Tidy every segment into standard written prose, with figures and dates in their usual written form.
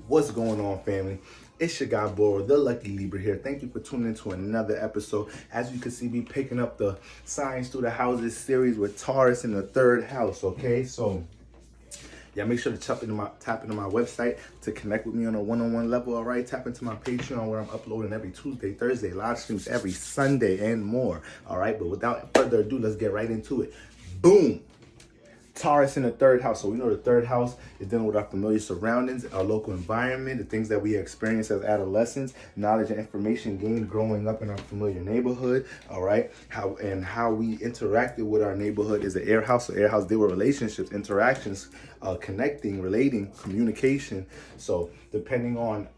What's going on, family? It's your guy Boro, the Lucky Libra here. Thank you for tuning into another episode. As you can see, we picking up the Science Through the Houses series with Taurus in the third house. Okay, so yeah, make sure to tap into my website to connect with me on a one-on-one level. All right, tap into my Patreon where I'm uploading every Tuesday, Thursday, live streams every Sunday, and more. All right, but without further ado, let's get right into it. Boom. Taurus in the third house. So we know the third house is dealing with our familiar surroundings, our local environment, the things that we experience as adolescents, knowledge and information gained growing up in our familiar neighborhood. All right, how we interacted with our neighborhood is the air house. So air house deal with relationships, interactions, connecting, relating, communication. So depending on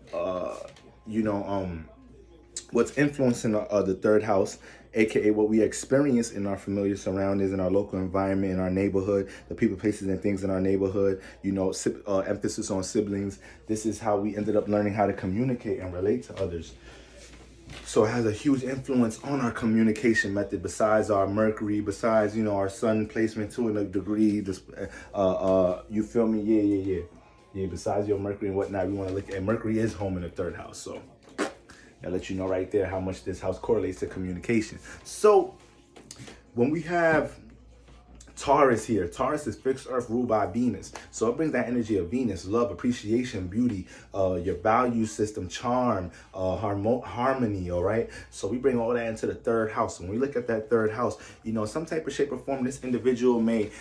what's influencing the third house, aka what we experience in our familiar surroundings, in our local environment, in our neighborhood, the people, places, and things in our neighborhood, emphasis on siblings. This is how we ended up learning how to communicate and relate to others. So it has a huge influence on our communication method, besides our Mercury, besides, our sun placement to a degree. You feel me? Yeah, besides your Mercury and whatnot, we want to look at Mercury is home in the third house. So I'll let you know right there how much this house correlates to communication. So when we have Taurus here, Taurus is fixed earth ruled by Venus. So it brings that energy of Venus, love, appreciation, beauty, your value system, charm, harmony, all right? So we bring all that into the third house. When we look at that third house, some type of shape or form, this individual may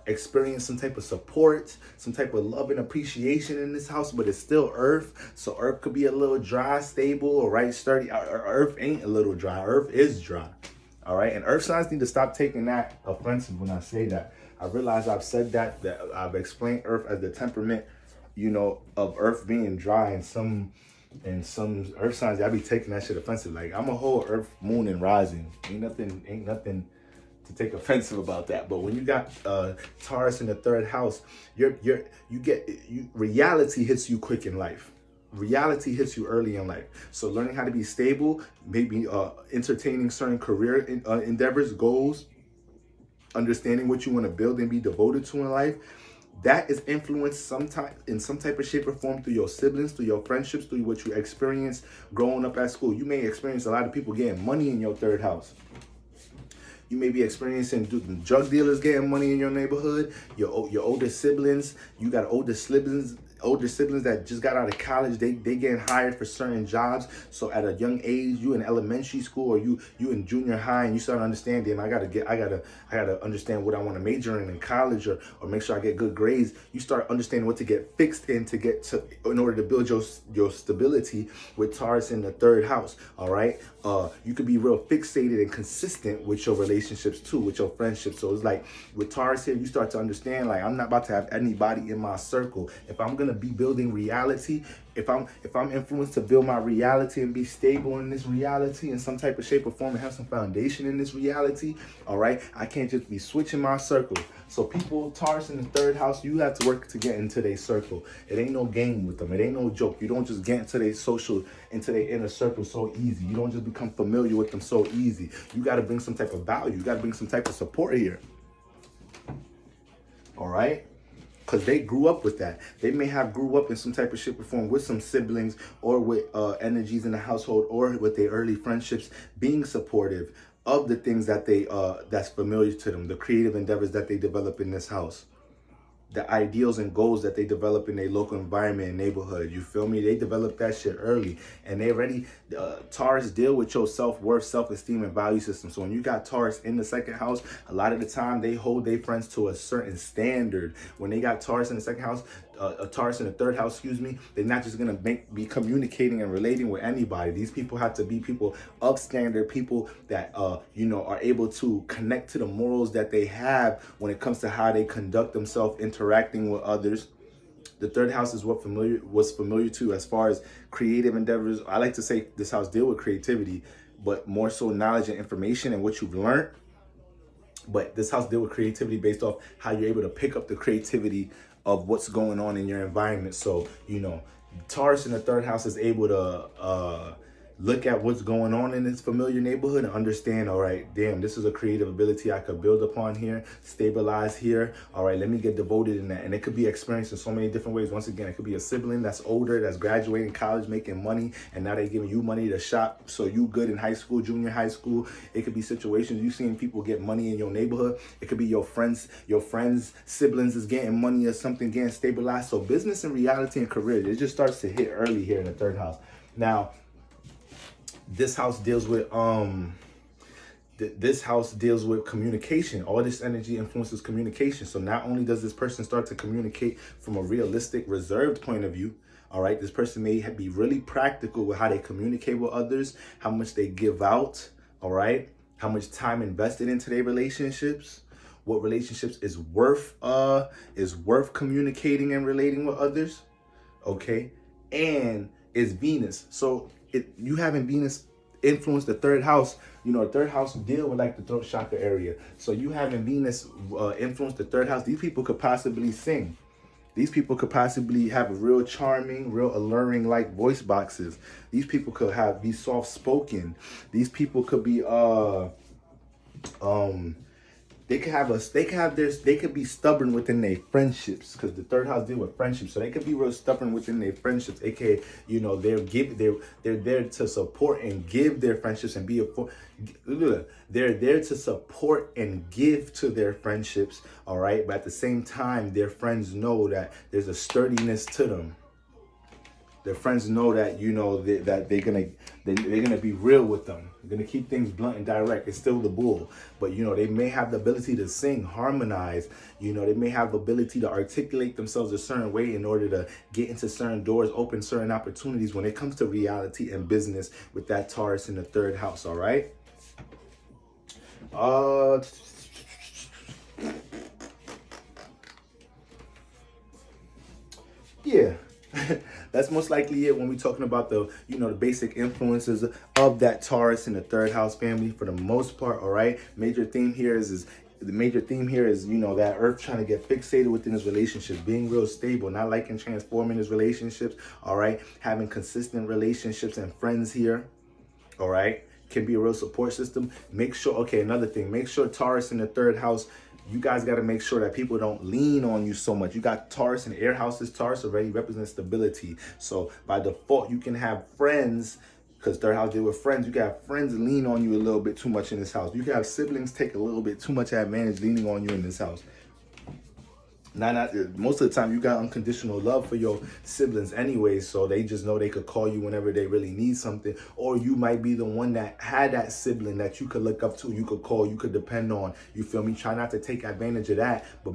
experience some type of support, some type of love and appreciation in this house, but it's still earth. So earth could be a little dry, stable, or right, sturdy. Earth ain't a little dry. Earth is dry. All right. And earth signs need to stop taking that offensive when I say that. I realize I've said that I've explained earth as the temperament, of earth being dry, and some earth signs, I be taking that shit offensive. Like, I'm a whole earth, moon, and rising. Ain't nothing to take offensive about that. But when you got Taurus in the third house, reality hits you quick in life. Reality hits you early in life. So learning how to be stable, maybe entertaining certain career endeavors, goals, understanding what you want to build and be devoted to in life, that is influenced in some type of shape or form through your siblings, through your friendships, through what you experience growing up at school. You may experience a lot of people getting money in your third house. You may be experiencing drug dealers getting money in your neighborhood. Your older siblings, you got older siblings that just got out of college. They getting hired for certain jobs. So at a young age, you in elementary school or you in junior high, and you start understanding, I gotta understand what I want to major in college, or make sure I get good grades. You start understanding what to get fixed in in order to build your stability with Taurus in the third house. All right. You could be real fixated and consistent with your relationships too, with your friendships. So it's like with Taurus here, you start to understand, like, I'm not about to have anybody in my circle. If I'm gonna be building reality, if I'm influenced to build my reality and be stable in this reality in some type of shape or form and have some foundation in this reality, all right, I can't just be switching my circle. So people, Taurus in the third house, you have to work to get into their circle. It ain't no game with them. It ain't no joke. You don't just get into their inner circle so easy. You don't just become familiar with them so easy. You got to bring some type of value. You got to bring some type of support here. All right? Because they grew up with that. They may have grew up in some type of shape or form with some siblings, or with energies in the household, or with their early friendships, being supportive of the things that that's familiar to them, the creative endeavors that they develop in this house, the ideals and goals that they develop in their local environment and neighborhood. You feel me? They develop that shit early, and they already, Taurus deal with your self-worth, self-esteem, and value system. So when you got Taurus in the second house, a lot of the time they hold their friends to a certain standard. When they got Taurus in the second house, Taurus in the third house, they're not just gonna be communicating and relating with anybody. These people have to be people of standard, people that are able to connect to the morals that they have when it comes to how they conduct themselves, interacting with others. The third house is what's familiar to as far as creative endeavors. I like to say this house deal with creativity, but more so knowledge and information and what you've learned. But this house deal with creativity based off how you're able to pick up the creativity of what's going on in your environment. So, Taurus in the third house is able to look at what's going on in this familiar neighborhood and understand, all right, damn, this is a creative ability I could build upon here, stabilize here. All right, let me get devoted in that. And it could be experienced in so many different ways. Once again, it could be a sibling that's older, that's graduating college, making money, and now they're giving you money to shop so you good in high school, junior high school. It could be situations you seeing people get money in your neighborhood. It could be your friends, siblings is getting money or something, getting stabilized. So business and reality and career, it just starts to hit early here in the third house. Now, this house deals with communication. All this energy influences communication. So not only does this person start to communicate from a realistic, reserved point of view, all right, this person may be really practical with how they communicate with others, how much they give out, all right, how much time invested into their relationships, what relationships is worth communicating and relating with others, okay, and it's Venus. So you having Venus influence the third house, the third house deal with like the throat chakra area. So you having Venus influence the third house, these people could possibly sing. These people could possibly have a real charming, real alluring like voice boxes. These people could be soft spoken. These people could be they could be stubborn within their friendships, because the third house deal with friendships. So they could be real stubborn within their friendships, aka they're there to support and give their friendships and they're there to support and give to their friendships, all right, but at the same time their friends know that there's a sturdiness to them. Their friends know that that they're gonna be real with them. They're gonna keep things blunt and direct. It's still the bull, but they may have the ability to sing, harmonize. They may have the ability to articulate themselves a certain way in order to get into certain doors, open certain opportunities when it comes to reality and business with that Taurus in the third house. All right. Yeah. That's most likely it when we're talking about the basic influences of that Taurus in the third house family for the most part. All right. Major theme here is that Earth trying to get fixated within his relationships, being real stable, not liking transforming his relationships. All right. Having consistent relationships and friends here. All right. Can be a real support system. Make sure Taurus in the third house, you guys got to make sure that people don't lean on you so much. You got Taurus in air houses. Taurus already represents stability. So by default, you can have friends, because third house deal with friends. You can have friends lean on you a little bit too much in this house. You can have siblings take a little bit too much advantage leaning on you in this house. Most of the time you got unconditional love for your siblings anyway, so they just know they could call you whenever they really need something. Or you might be the one that had that sibling that you could look up to, you could call, you could depend on. You feel me? Try not to take advantage of that, but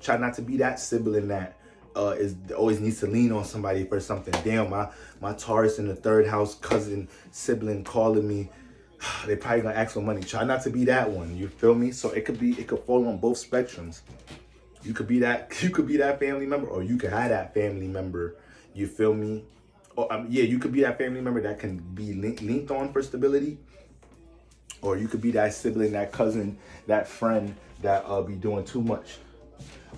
try not to be that sibling that always needs to lean on somebody for something. Damn, my Taurus in the third house cousin sibling calling me, they probably gonna ask for money. Try not to be that one. You feel me? So it could fall on both spectrums. You could be that family member, or you could have that family member. You feel me? Or you could be that family member that can be linked on for stability, or you could be that sibling, that cousin, that friend that be doing too much.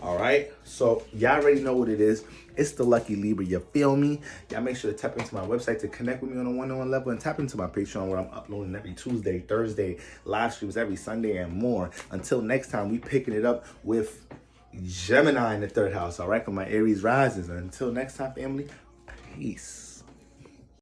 All right, so y'all already know what it is. It's the Lucky Libra. You feel me? Y'all make sure to tap into my website to connect with me on a one-on-one level, and tap into my Patreon where I'm uploading every Tuesday, Thursday, live streams every Sunday, and more. Until next time, we picking it up with Gemini in the third house, all right, for my Aries risings. Until next time, family, peace.